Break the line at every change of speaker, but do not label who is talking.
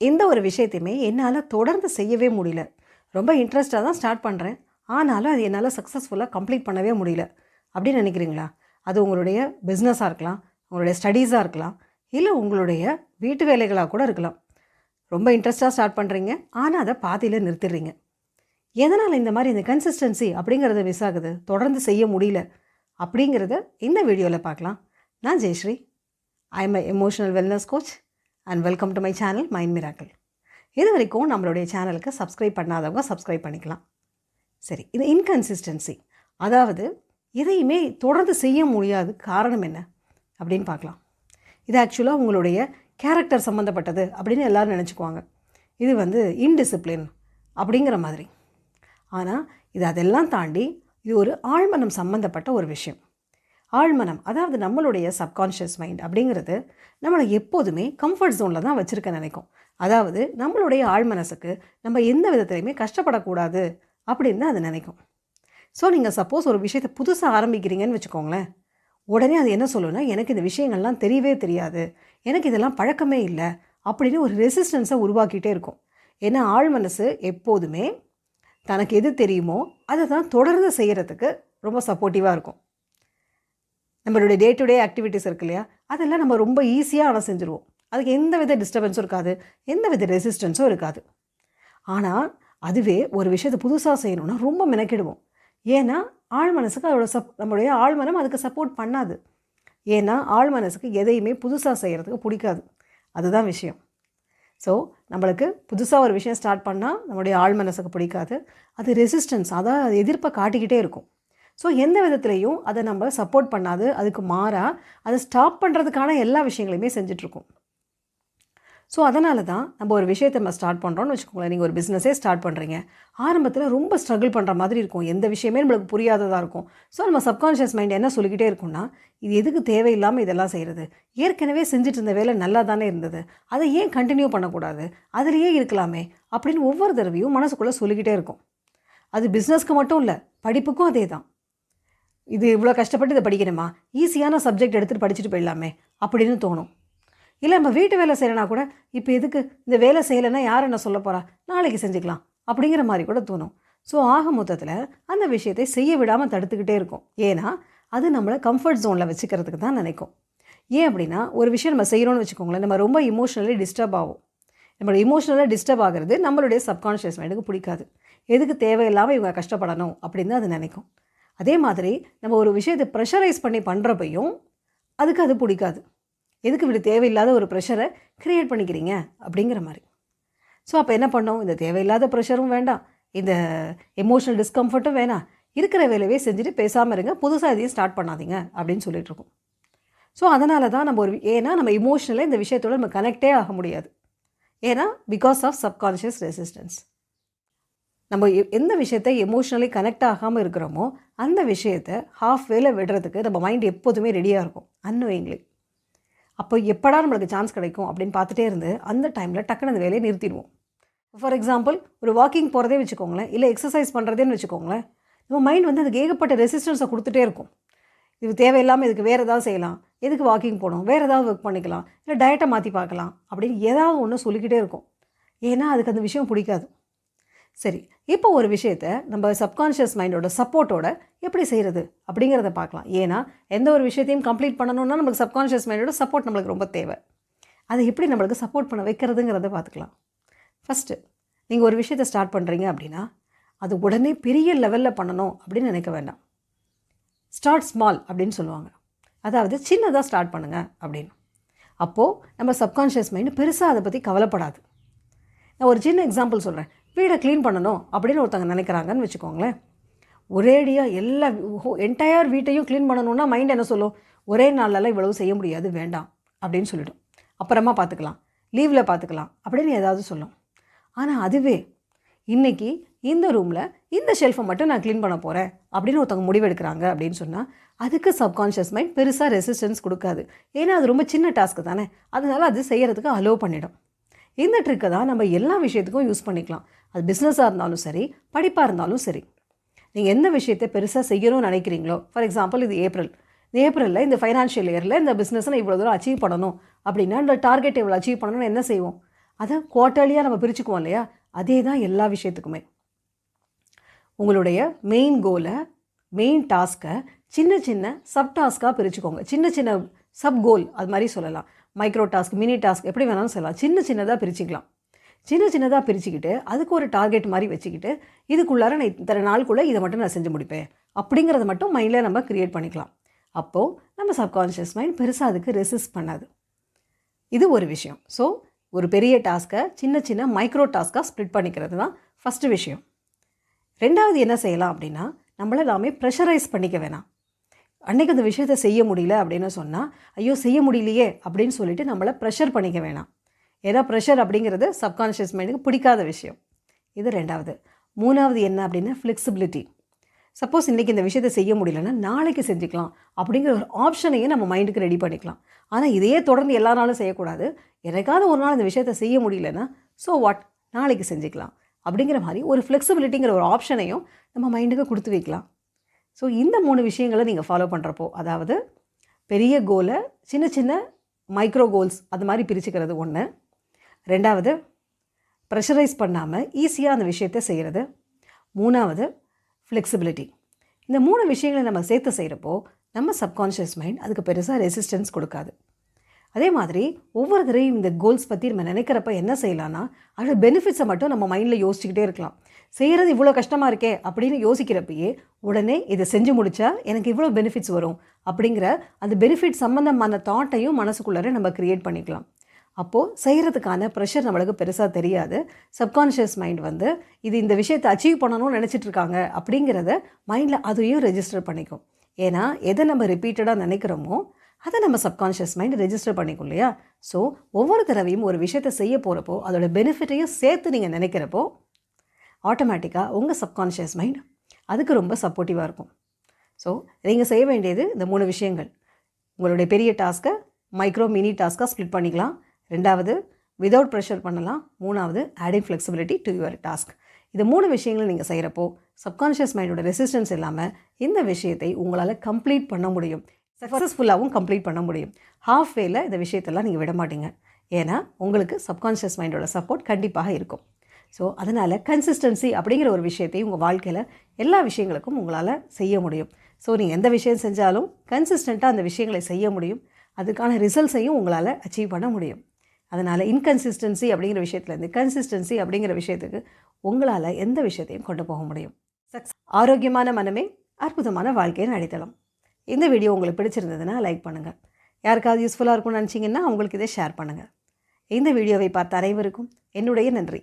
எந்த ஒரு விஷயத்தையுமே என்னால் தொடர்ந்து செய்யவே முடியல. ரொம்ப இன்ட்ரெஸ்ட்டாக தான் ஸ்டார்ட் பண்ணுறேன். ஆனாலும் அது என்னால் சக்ஸஸ்ஃபுல்லாக கம்ப்ளீட் பண்ணவே முடியல அப்படின்னு நினைக்கிறீங்களா? அது உங்களுடைய பிஸ்னஸாக இருக்கலாம், உங்களுடைய ஸ்டடீஸாக இருக்கலாம், இல்லை உங்களுடைய வீட்டு வேலைகளாக கூட இருக்கலாம். ரொம்ப இன்ட்ரெஸ்ட்டாக ஸ்டார்ட் பண்ணுறீங்க, ஆனால் அதை பாதியில் நிறுத்திடுறீங்க. எதனால் இந்த மாதிரி இந்த கன்சிஸ்டன்சி அப்படிங்கிறது மிஸ் ஆகுது, தொடர்ந்து செய்ய முடியல அப்படிங்கிறத இந்த வீடியோவில் பார்க்கலாம். நான் Jayashree. I am emotional wellness coach and welcome to my channel Mind Miracle. இது வரைக்கும் நம்மளுடைய சேனலுக்கு சப்ஸ்கிரைப் பண்ணாதவங்க சப்ஸ்கிரைப் பண்ணிக்கலாம். சரி, இது இன்கன்சிஸ்டன்சி, அதாவது எதையுமே தொடர்ந்து செய்ய முடியாது, காரணம் என்ன அப்படின்னு பார்க்கலாம். இது ஆக்சுவலாக உங்களுடைய கேரக்டர் சம்மந்தப்பட்டது அப்படின்னு எல்லோரும் நினச்சிக்குவாங்க. இது இன்டிசிப்ளின் அப்படிங்கிற மாதிரி. ஆனால் இது அதெல்லாம் தாண்டி இது ஒரு ஆழ்மனம் சம்மந்தப்பட்ட ஒரு விஷயம். ஆழ்மனம், அதாவது நம்மளுடைய சப்கான்ஷியஸ் மைண்ட் அப்படிங்கிறது நம்மளை எப்போதுமே கம்ஃபர்ட் ஜோனில் தான் வச்சுருக்க நினைக்கும். அதாவது நம்மளுடைய ஆழ்மனசுக்கு நம்ம எந்த விதத்துலையுமே கஷ்டப்படக்கூடாது அப்படின்னு தான் அது நினைக்கும். ஸோ நீங்கள் சப்போஸ் ஒரு விஷயத்தை புதுசாக ஆரம்பிக்கிறீங்கன்னு வச்சுக்கோங்களேன், உடனே அது என்ன சொல்லுன்னா, எனக்கு இந்த விஷயங்கள்லாம் தெரியவே தெரியாது, எனக்கு இதெல்லாம் பழக்கமே இல்லை அப்படின்னு ஒரு ரெசிஸ்டன்ஸை உருவாக்கிட்டே இருக்கும். ஏன்னா ஆழ்மனசு எப்போதுமே தனக்கு எது தெரியுமோ அதை தான் தொடர்ந்து செய்கிறதுக்கு ரொம்ப சப்போர்ட்டிவாக இருக்கும். நம்மளுடைய டே டு டே ஆக்டிவிட்டீஸ் இருக்கு இல்லையா, அதெல்லாம் நம்ம ரொம்ப ஈஸியாக ஆனால் செஞ்சுருவோம். அதுக்கு எந்த வித டிஸ்டர்பன்ஸும் இருக்காது, எந்த வித ரெசிஸ்டன்ஸும் இருக்காது. ஆனால் அதுவே ஒரு விஷயத்தை புதுசாக செய்யணும்னா ரொம்ப மெனக்கிடுவோம். ஏன்னா ஆழ்மனசுக்கு அதோட நம்மளுடைய ஆழ்மனம் அதுக்கு சப்போர்ட் பண்ணாது. ஏன்னா ஆழ்மனசுக்கு எதையுமே புதுசாக செய்கிறதுக்கு பிடிக்காது. அதுதான் விஷயம். ஸோ நம்மளுக்கு புதுசாக ஒரு விஷயம் ஸ்டார்ட் பண்ணால் நம்மளுடைய ஆழ்மனசுக்கு பிடிக்காது. அது ரெசிஸ்டன்ஸ், அதான் அது எதிர்ப்பை காட்டிக்கிட்டே இருக்கும். ஸோ எந்த விதத்துலேயும் அதை நம்ம சப்போர்ட் பண்ணாது, அதுக்கு மாறாக அதை ஸ்டாப் பண்ணுறதுக்கான எல்லா விஷயங்களையுமே செஞ்சிட்ருக்கோம். ஸோ அதனால தான் நம்ம ஒரு விஷயத்தை நம்ம ஸ்டார்ட் பண்ணுறோன்னு வச்சுக்கோங்களேன். நீங்கள் ஒரு பிஸ்னஸே ஸ்டார்ட் பண்ணுறீங்க, ஆரம்பத்தில் ரொம்ப ஸ்ட்ரகிள் பண்ணுற மாதிரி இருக்கும், எந்த விஷயமே நம்மளுக்கு புரியாததாக இருக்கும். ஸோ நம்ம சப்கான்ஷியஸ் மைண்ட் என்ன சொல்லிக்கிட்டே இருக்கும்னா, இது எதுக்கு தேவையில்லாமல் இதெல்லாம் செய்கிறது, ஏற்கனவே செஞ்சுட்டு இருந்த வேலை நல்லா தானே இருந்தது, அதை ஏன் கண்டினியூ பண்ணக்கூடாது, அதிலேயே இருக்கலாமே அப்படின்னு ஒவ்வொரு தடவையும் மனசுக்குள்ளே சொல்லிக்கிட்டே இருக்கும். அது பிஸ்னஸ்க்கு மட்டும் இல்லை, படிப்புக்கும் அதே தான். இது இவ்வளோ கஷ்டப்பட்டு இதை படிக்கணுமா, ஈஸியான சப்ஜெக்ட் எடுத்துகிட்டு படிச்சுட்டு போயிடலாமே அப்படின்னு தோணும். இல்லை நம்ம வீட்டு வேலை செய்யலைனா கூட, இப்போ எதுக்கு இந்த வேலை செய்யலைன்னா யார் என்ன சொல்ல போகிறா, நாளைக்கு செஞ்சுக்கலாம் அப்படிங்கிற மாதிரி கூட தோணும். ஸோ ஆக மொத்தத்தில் அந்த விஷயத்தை செய்ய விடாமல் தடுத்துக்கிட்டே இருக்கும். ஏன்னா அது நம்மளை கம்ஃபர்ட் ஜோனில் வச்சுக்கிறதுக்கு தான் நினைக்கும். ஏன் அப்படின்னா, ஒரு விஷயம் நம்ம செய்கிறோன்னு வச்சுக்கோங்களேன், நம்ம ரொம்ப இமோஷ்னலி டிஸ்டர்ப் ஆகும். நம்மளோட இமோஷ்னலாக டிஸ்டர்ப் ஆகிறது நம்மளுடைய சப்கான்ஷியஸ் மைண்டுக்கு பிடிக்காது. எதுக்கு தேவையில்லாமல் இவங்க கஷ்டப்படணும் அப்படின்னு தான் அது நினைக்கும். அதே மாதிரி நம்ம ஒரு விஷயத்தை ப்ரெஷரைஸ் பண்ணி பண்ணுறப்பையும் அதுக்கு அது பிடிக்காது. எதுக்கு இப்படி தேவையில்லாத ஒரு ப்ரெஷரை க்ரியேட் பண்ணிக்கிறீங்க அப்படிங்கிற மாதிரி. ஸோ அப்போ என்ன பண்ணோம், இந்த தேவையில்லாத ப்ரெஷரும் வேண்டாம், இந்த எமோஷனல் டிஸ்கம்ஃபர்ட்டும் வேணாம், இருக்கிற வேலையே செஞ்சுட்டு பேசாமல் இருங்க, புதுசாக எதையும் ஸ்டார்ட் பண்ணாதீங்க அப்படின்னு சொல்லிகிட்ருக்கோம். ஸோ அதனால தான் நம்ம ஏன்னா நம்ம இமோஷனலாக இந்த விஷயத்தோடு நம்ம கனெக்டே ஆக முடியாது. ஏன்னா பிகாஸ் ஆஃப் சப்கான்ஷியஸ் ரெசிஸ்டன்ஸ். நம்ம எந்த விஷயத்தை எமோஷ்னலி கனெக்ட் ஆகாமல் இருக்கிறோமோ அந்த விஷயத்தை ஹாஃப் வேல விடுறதுக்கு நம்ம மைண்ட் எப்போதுமே ரெடியாக இருக்கும், அன்னோயிங்லி. அப்போ எப்படா நம்மளுக்கு சான்ஸ் கிடைக்கும் அப்படின்னு பார்த்துட்டே இருந்து அந்த டைமில் டக்குன்னு அந்த வேலையை நிறுத்திடுவோம். ஃபார் எக்ஸாம்பிள், ஒரு வாக்கிங் போகிறதே வச்சுக்கோங்களேன், இல்லை எக்ஸசைஸ் பண்ணுறதேன்னு வச்சுக்கோங்களேன், நம்ம மைண்ட் அதுக்கு ஏகப்பட்ட ரெசிஸ்டன்ஸை கொடுத்துட்டே இருக்கும். இது தேவையில்லாமல் இதுக்கு வேறு ஏதாவது செய்யலாம், எதுக்கு வாக்கிங் போகணும், வேறு ஏதாவது ஒர்க் பண்ணிக்கலாம், இல்லை டயட்டை மாற்றி பார்க்கலாம் அப்படின்னு ஏதாவது ஒன்று சொல்லிக்கிட்டே இருக்கும். ஏன்னா அதுக்கு அந்த விஷயம் பிடிக்காது. சரி, இப்போ ஒரு விஷயத்தை நம்ம சப்கான்ஷியஸ் மைண்டோட சப்போர்ட்டோட எப்படி செய்கிறது அப்படிங்கிறத பார்க்கலாம். ஏன்னா எந்த ஒரு விஷயத்தையும் கம்ப்ளீட் பண்ணணுன்னா நம்மளுக்கு சப்கான்ஷியஸ் மைண்டோட சப்போர்ட் நம்மளுக்கு ரொம்ப தேவை. அதை எப்படி நம்மளுக்கு சப்போர்ட் பண்ண வைக்கிறதுங்கிறத பார்த்துக்கலாம். ஃபஸ்ட்டு, நீங்கள் ஒரு விஷயத்தை ஸ்டார்ட் பண்ணுறீங்க அப்படின்னா அது உடனே பெரிய லெவலில் பண்ணணும் அப்படின்னு நினைக்க வேண்டாம். ஸ்டார்ட் ஸ்மால் அப்படின்னு சொல்லுவாங்க, அதாவது சின்னதாக ஸ்டார்ட் பண்ணுங்கள் அப்படின்னு. அப்போது நம்ம சப்கான்ஷியஸ் மைண்டு பெருசாக அதை பற்றி கவலைப்படாது. நான் ஒரு சின்ன எக்ஸாம்பிள் சொல்கிறேன். வீடை க்ளீன் பண்ணணும் அப்படின்னு ஒருத்தங்க நினைக்கிறாங்கன்னு வச்சுக்கோங்களேன். ஒரேடியாக எல்லா என்டையர் வீட்டையும் க்ளீன் பண்ணணுன்னா மைண்ட் என்ன சொல்லும், ஒரே நாளெல்லாம் இவ்வளவு செய்ய முடியாது, வேண்டாம் அப்படின்னு சொல்லிடும். அப்புறமா பார்த்துக்கலாம், லீவில் பார்த்துக்கலாம் அப்படின்னு ஏதாவது சொல்லும். ஆனால் அதுவே இன்றைக்கி இந்த ரூமில் இந்த ஷெல்ஃபை மட்டும் நான் க்ளீன் பண்ண போகிறேன் அப்படின்னு ஒருத்தவங்க முடிவெடுக்கிறாங்க அப்படின்னு சொன்னால் அதுக்கு சப்கான்ஷியஸ் மைண்ட் பெருசாக ரெசிஸ்டன்ஸ் கொடுக்காது. ஏன்னா அது ரொம்ப சின்ன டாஸ்க்கு தானே, அதனால் அது செய்கிறதுக்கு அலோவ் பண்ணிடும். இந்த ட்ரிக்கை தான் நம்ம எல்லா விஷயத்துக்கும் யூஸ் பண்ணிக்கலாம். அது பிஸ்னஸாக இருந்தாலும் சரி, படிப்பாக இருந்தாலும் சரி. நீங்கள் எந்த விஷயத்தை பெருசாக செய்யணும்னு நினைக்கிறீங்களோ, ஃபார் எக்ஸாம்பிள் இது ஏப்ரலில் இந்த ஃபைனான்ஷியல் இயரில் இந்த பிஸ்னஸை நான் இவ்வளோ தூரம் அச்சீவ் பண்ணணும் அப்படின்னா இந்த டார்கெட் இவ்வளோ அச்சீவ் பண்ணணும்னு என்ன செய்வோம், அதை குவார்ட்டர்லியாக நம்ம பிரிச்சுக்குவோம் இல்லையா, அதே தான் எல்லா விஷயத்துக்குமே. உங்களுடைய மெயின் கோலை, மெயின் டாஸ்க்கை சின்ன சின்ன சப் டாஸ்க்காக பிரிச்சுக்கோங்க. சின்ன சின்ன சப் கோல் அது மாதிரி சொல்லலாம். மைக்ரோ டாஸ்க், மினி டாஸ்க் எப்படி வேணாலும் சொல்லலாம். சின்ன சின்னதாக பிரிச்சுக்கலாம். சின்ன சின்னதாக பிரிச்சுக்கிட்டு அதுக்கு ஒரு டார்கெட் மாதிரி வச்சுக்கிட்டு இதுக்குள்ளார நான் இத்தனை நாளுக்குள்ளே இதை மட்டும் நான் செஞ்சு முடிப்பேன் அப்படிங்கிறத மட்டும் மைண்டில் நம்ம க்ரியேட் பண்ணிக்கலாம். அப்போது நம்ம சப்கான்ஷியஸ் மைண்ட் பெருசாக அதுக்கு ரெசிஸ்ட் பண்ணாது. இது ஒரு விஷயம். ஸோ ஒரு பெரிய டாஸ்க்கை சின்ன சின்ன மைக்ரோ டாஸ்க்காக ஸ்ப்ளிட் பண்ணிக்கிறது தான் ஃபஸ்ட்டு விஷயம். ரெண்டாவது என்ன செய்யலாம் அப்படின்னா, நம்மளை எல்லாமே ப்ரெஷரைஸ் பண்ணிக்க வேணாம். அன்றைக்கி அந்த விஷயத்தை செய்ய முடியல அப்படின்னு சொன்னால், ஐயோ செய்ய முடியலையே அப்படின்னு சொல்லிட்டு நம்மளை ப்ரெஷர் பண்ணிக்க வேணாம். ஏன்னா ப்ரெஷர் அப்படிங்கிறது சப்கான்ஷியஸ் மைண்டுக்கு பிடிக்காத விஷயம். இது ரெண்டாவது. மூணாவது என்ன அப்படின்னா ஃப்ளெக்சிபிலிட்டி. சப்போஸ் இன்றைக்கி இந்த விஷயத்தை செய்ய முடியலன்னா நாளைக்கு செஞ்சுக்கலாம் அப்படிங்கிற ஒரு ஆப்ஷனையும் நம்ம மைண்டுக்கு ரெடி பண்ணிக்கலாம். ஆனால் இதையே தொடர்ந்து எல்லா நாளும் செய்யக்கூடாது. எனக்காவது ஒரு நாள் இந்த விஷயத்தை செய்ய முடியலன்னா ஸோ வாட், நாளைக்கு செஞ்சுக்கலாம் அப்படிங்கிற மாதிரி ஒரு ஃப்ளெக்சிபிலிட்டிங்கிற ஒரு ஆப்ஷனையும் நம்ம மைண்டுக்கு கொடுத்து வைக்கலாம். ஸோ இந்த 3 விஷயங்களை நீங்கள் ஃபாலோ பண்ணுறப்போ, அதாவது பெரிய கோலை சின்ன சின்ன மைக்ரோ கோல்ஸ் அது மாதிரி பிரிச்சுக்கிறது ஒன்று. ரெண்டாவது ப்ரெஷரைஸ் பண்ணாமல் ஈஸியாக அந்த விஷயத்தை செய்கிறது. மூணாவது ஃப்ளெக்சிபிலிட்டி. இந்த 3 விஷயங்களை நம்ம சேர்த்து செய்கிறப்போ நம்ம சப்கான்ஷியஸ் மைண்ட் அதுக்கு பெருசாக ரெசிஸ்டன்ஸ் கொடுக்காது. அதே மாதிரி ஒவ்வொரு தடவையும் இந்த கோல்ஸ் பற்றி நம்ம நினைக்கிறப்ப என்ன செய்யலான்னா, அதோட பெனிஃபிட்ஸை மட்டும் நம்ம மைண்டில் யோசிச்சுக்கிட்டே இருக்கலாம். செய்கிறது இவ்வளோ கஷ்டமாக இருக்கே அப்படின்னு யோசிக்கிறப்பயே உடனே இதை செஞ்சு முடித்தா எனக்கு இவ்வளோ பெனிஃபிட்ஸ் வரும் அப்படிங்கிற அந்த பெனிஃபிட் சம்மந்தமான தாட்டையும் மனசுக்குள்ளார நம்ம க்ரியேட் பண்ணிக்கலாம். அப்போது செய்கிறதுக்கான ப்ரெஷர் நம்மளுக்கு பெருசாக தெரியாது. சப்கான்ஷியஸ் மைண்ட் இது இந்த விஷயத்தை அச்சீவ் பண்ணணும்னு நினச்சிட்டு இருக்காங்க அப்படிங்கிறத மைண்டில் அதையும் ரெஜிஸ்டர் பண்ணிக்கும். ஏன்னா எதை நம்ம ரிப்பீட்டடாக நினைக்கிறோமோ அதை நம்ம சப்கான்ஷியஸ் மைண்ட் ரெஜிஸ்டர் பண்ணிக்கும் இல்லையா. ஸோ ஒவ்வொரு தடவையும் ஒரு விஷயத்தை செய்ய போகிறப்போ அதோட பெனிஃபிட்டையும் சேர்த்து நீங்கள் நினைக்கிறப்போ ஆட்டோமேட்டிக்காக உங்கள் சப்கான்ஷியஸ் மைண்ட் அதுக்கு ரொம்ப சப்போர்ட்டிவாக இருக்கும். ஸோ நீங்கள் செய்ய வேண்டியது இந்த 3 விஷயங்கள். உங்களுடைய பெரிய டாஸ்க்கை மைக்ரோ மினி டாஸ்க்காக ஸ்ப்ளிட் பண்ணிக்கலாம். ரெண்டாவது விதவுட் ப்ரெஷர் பண்ணலாம். மூணாவது adding flexibility to your task. இது 3 விஷயங்களை நீங்கள் செய்கிறப்போ சப்கான்ஷியஸ் மைண்டோட ரெசிஸ்டன்ஸ் இல்லாமல் இந்த விஷயத்தை உங்களால் கம்ப்ளீட் பண்ண முடியும். சக்ஸஸ்ஃபுல்லாகவும் கம்ப்ளீட் பண்ண முடியும். ஹாஃப் வேல இந்த விஷயத்தெல்லாம் நீங்கள் விட மாட்டீங்க. ஏன்னா உங்களுக்கு சப்கான்ஷியஸ் மைண்டோட சப்போர்ட் கண்டிப்பாக இருக்கும். ஸோ அதனால் கன்சிஸ்டன்சி அப்படிங்கிற ஒரு விஷயத்தை உங்கள் வாழ்க்கையில் எல்லா விஷயங்களுக்கும் உங்களால் செய்ய முடியும். ஸோ நீங்கள் எந்த விஷயம் செஞ்சாலும் கன்சிஸ்டண்ட்டாக அந்த விஷயங்களை செய்ய முடியும். அதுக்கான ரிசல்ட்ஸையும் உங்களால் அச்சீவ் பண்ண முடியும். அதனால் இன்கன்சிஸ்டன்சி அப்படிங்கிற விஷயத்துலேருந்து கன்சிஸ்டன்சி அப்படிங்கிற விஷயத்துக்கு உங்களால் எந்த விஷயத்தையும் கொண்டு போக முடியும். ஆரோக்கியமான மனமே அற்புதமான வாழ்க்கையின் அடித்தளம். இந்த வீடியோ உங்களுக்கு பிடிச்சிருந்ததுன்னா லைக் பண்ணுங்கள். யாருக்காவது யூஸ்ஃபுல்லாக இருக்கும்னு நினச்சிங்கன்னா அவங்களுக்கு இதை ஷேர் பண்ணுங்கள். இந்த வீடியோவை பார்த்த அனைவருக்கும் என்னுடைய நன்றி.